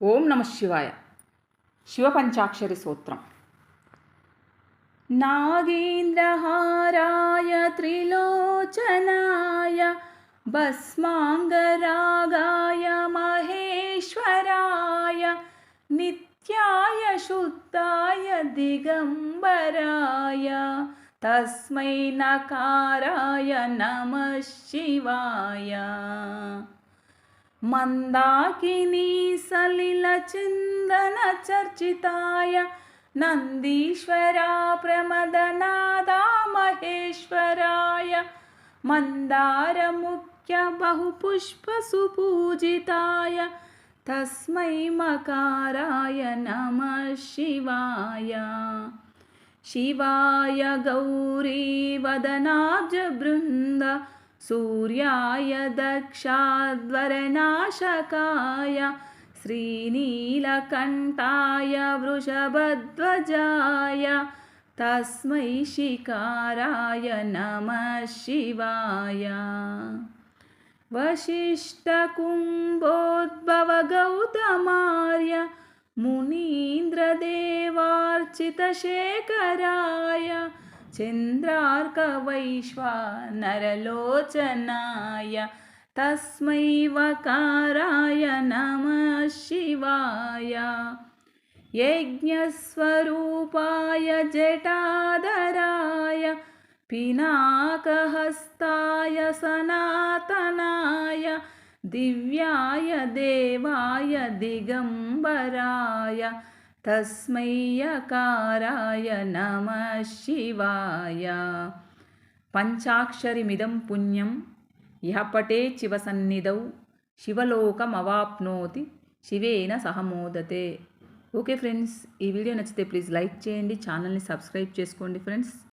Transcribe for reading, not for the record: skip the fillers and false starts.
ఓం నమ శివాయ. శివపంచాక్షరి సూత్రం. నాగేంద్రహారాయ త్రిలోచనాయ భస్మాంగరాగాయ మహేశ్వరాయ నిత్యాయ శుద్ధాయ దిగంబరాయ తస్మై నకారాయ నమః శివాయ. మందాకినీ సలిల చిందన చర్చితాయ నందీశ్వరా ప్రమదనాదా మహేశ్వరాయ మందార ముఖ్య బహుపుష్ప సుపూజితాయ తస్మై మకారాయ నమః శివాయ. శివాయ గౌరీ వదనాబ్జ బృంద सूर्याय दक्षाध्वरनाशकाय श्रीनीलकण्ठाय वृषभध्वजाय तस्मै शिकाराय नमः शिवाय. वसिष्ठकुम्भोद्भवगौतमार्य मुनीन्द्रदेवार्चितशेखराय चन्द्रार्कवैश्वानरलोचनाय तस्मै वकाराय नमः शिवाय. यज्ञस्वरूपाय जटाधराय पिनाकहस्ताय सनातनाय दिव्याय देवाय दिगंबराय तस्मै यकाराय नमः शिवाय. पंचाक्षरिमिदं पुण्यं यः पठेत् शिवसन्निधौ शिवलोकमवाप्नोति शिवेन सह मोदते. ఓకే ఫ్రెండ్స్, ఈ వీడియో నచ్చితే ప్లీజ్ లైక్ చేయండి, ఛానల్ని సబ్స్క్రైబ్ చేసుకోండి ఫ్రెండ్స్.